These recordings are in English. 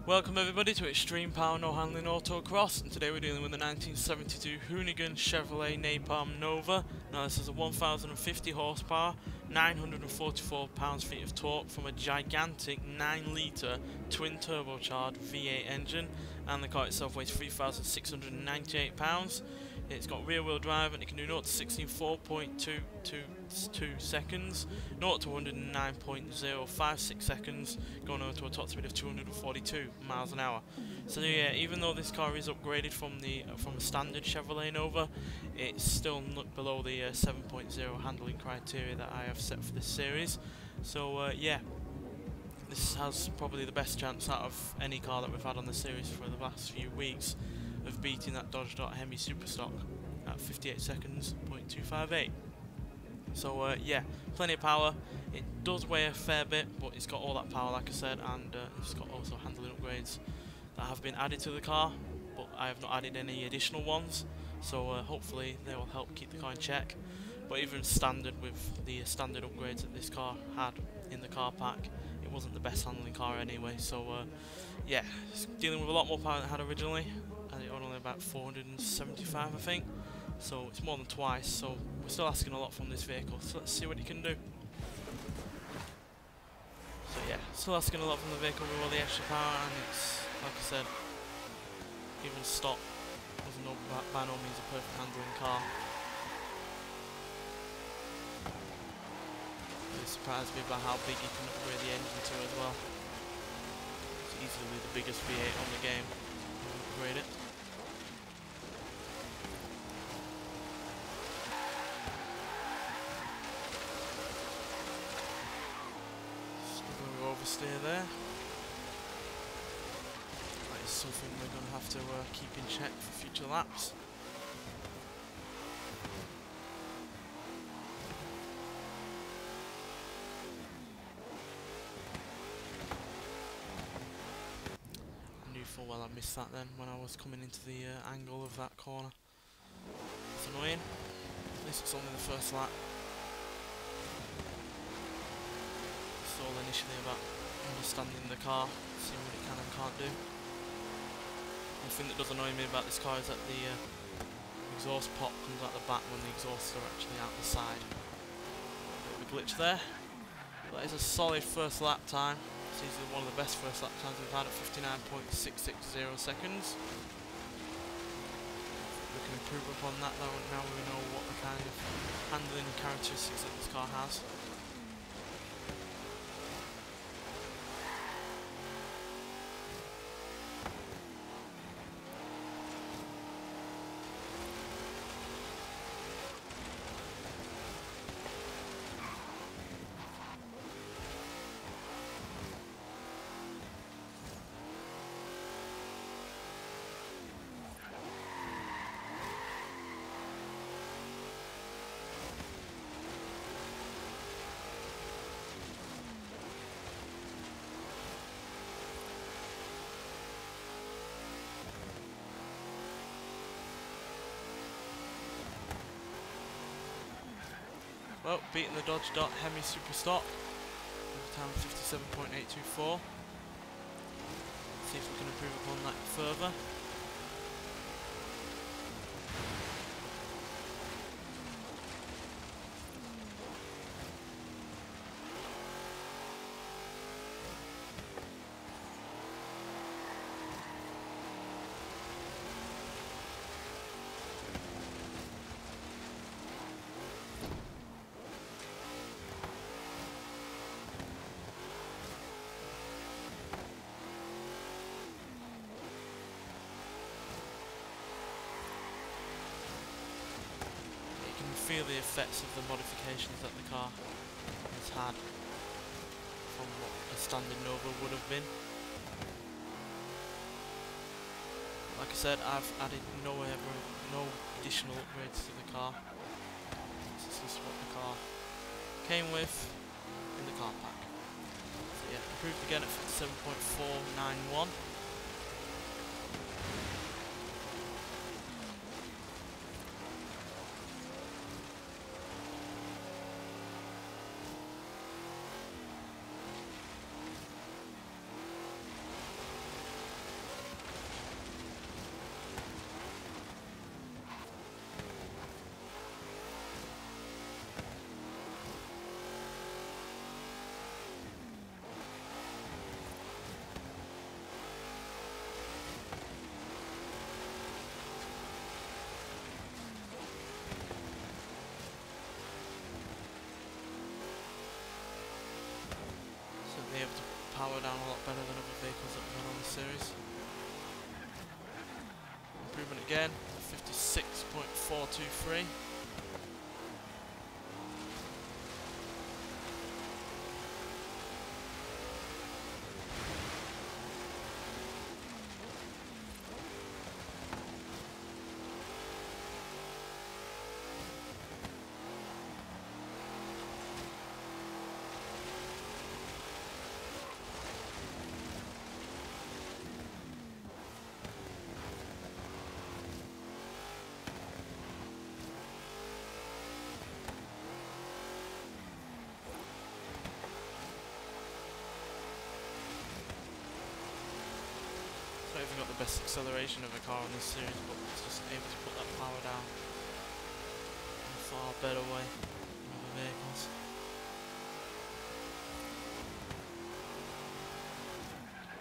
Welcome everybody to Extreme Power No Handling Autocross, and today we're dealing with the 1972 Hoonigan Chevrolet Napalm Nova. Now this is a 1050 horsepower, 944 pounds-feet of torque from a gigantic 9-litre twin turbocharged V8 engine, and the car itself weighs 3,698 pounds. It's got rear wheel drive and it can do 0 to 60 in 4.222 seconds, 0 to 109.056 seconds, going over to a top speed of 242 miles an hour. So yeah, even though this car is upgraded from a standard Chevrolet Nova, it's still not below the 7.0 handling criteria that I have set for this series. So yeah, this has probably the best chance out of any car that we've had on the series for the last few weeks of beating that Dodge Hemi Superstock at 58 seconds, 0.258. So yeah, plenty of power. It does weigh a fair bit, but it's got all that power, like I said, and it's got also handling upgrades that have been added to the car, but I have not added any additional ones, so hopefully they will help keep the car in check. But even standard, with the standard upgrades that this car had in the car pack, it wasn't the best handling car anyway. So yeah, it's dealing with a lot more power than it had originally, and it only about 475 I think, so it's more than twice. So we're still asking a lot from this vehicle, so let's see what it can do. So yeah, still asking a lot from the vehicle with all the extra power, and it's, like I said, even stock was by no means a perfect handling car. It surprised me by how big you can upgrade the engine to as well. It's easily the biggest V8 on the game. Upgrade it. Still oversteer there. That is something we're going to have to keep in check for future laps. Well, I missed that then when I was coming into the angle of that corner. It's annoying. At least it's only the first lap. It's all initially about understanding the car, seeing what it can and can't do. One thing that does annoy me about this car is that the exhaust pop comes out the back when the exhausts are actually out the side. A bit of a glitch there. But that is a solid first lap time. It's easily one of the best first lap times we've had at 59.660 seconds. We can improve upon that though, now we know what the kind of handling characteristics that this car has. Well, beating the Dodge Hemi Superstock with a time of 57.824. See if we can improve upon that further. Feel the effects of the modifications that the car has had from what a standard Nova would have been. Like I said, I've added no additional upgrades to the car. This is just what the car came with in the car pack. So yeah, improved again at 57.491. better than other vehicles that we've had on this series. Improvement again, 56.423. Not even got the best acceleration of a car in this series, but it's just able to put that power down in a far better way than other vehicles.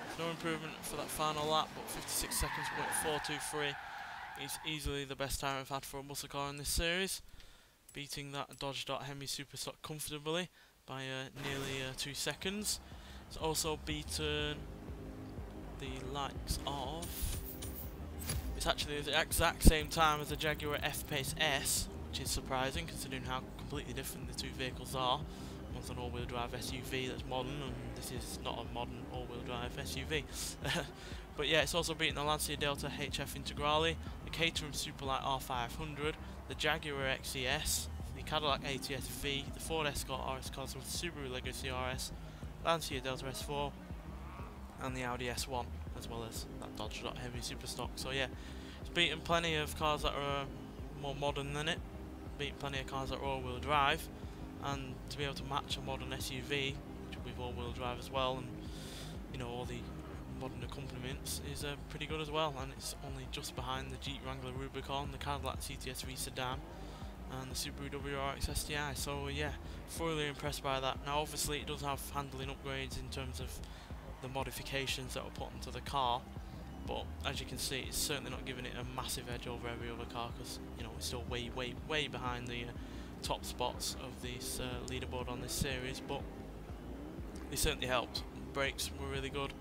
There's no improvement for that final lap, but 56 seconds, .423 is easily the best time I've had for a muscle car in this series, beating that Dodge Hemi Superstock comfortably by nearly 2 seconds. It's also beaten the likes of, it's actually the exact same time as the Jaguar F-Pace S, which is surprising considering how completely different the two vehicles are. One's an all-wheel drive SUV that's modern, and this is not a modern all-wheel drive SUV. But yeah, it's also beaten the Lancia Delta HF Integrale, the Caterham Superlight R500, the Jaguar XES, the Cadillac ATS V, the Ford Escort RS Cosworth, Subaru Legacy RS, Lancia Delta S4, and the Audi S1, as well as that Dodge Hemi Superstock. So yeah, it's beaten plenty of cars that are more modern than it, beaten plenty of cars that are all-wheel drive, and to be able to match a modern SUV, which will be all-wheel drive as well, and you know, all the modern accompaniments, is pretty good as well. And it's only just behind the Jeep Wrangler Rubicon, the Cadillac CTS V Sedan, and the Subaru WRX STI. So yeah, thoroughly impressed by that. Now obviously it does have handling upgrades in terms of the modifications that were put into the car, but as you can see, it's certainly not giving it a massive edge over every other car, because you know, it's still way behind the top spots of this leaderboard on this series. But they certainly helped. The brakes were really good,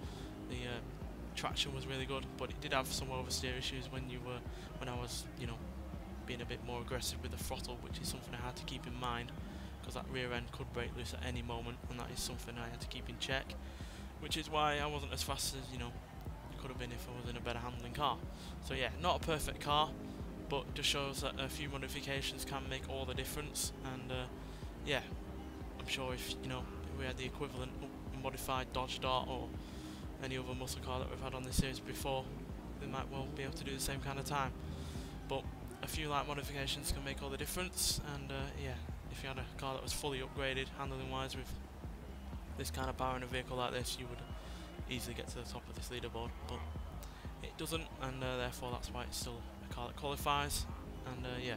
the traction was really good, but it did have some oversteer issues when I was, you know, being a bit more aggressive with the throttle, which is something I had to keep in mind, because that rear end could break loose at any moment, and that is something I had to keep in check. Which is why I wasn't as fast as, you know, it could have been if I was in a better handling car. So yeah, not a perfect car, but just shows that a few modifications can make all the difference. And yeah, I'm sure if, you know, if we had the equivalent modified Dodge Dart or any other muscle car that we've had on this series before, they might well be able to do the same kind of time. But a few light modifications can make all the difference. And yeah, if you had a car that was fully upgraded handling wise with this kind of power in a vehicle like this, you would easily get to the top of this leaderboard, but it doesn't, and therefore that's why it's still a car that qualifies, and yeah,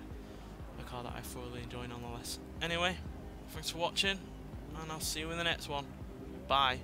a car that I thoroughly enjoy nonetheless. Anyway, thanks for watching, and I'll see you in the next one. Bye.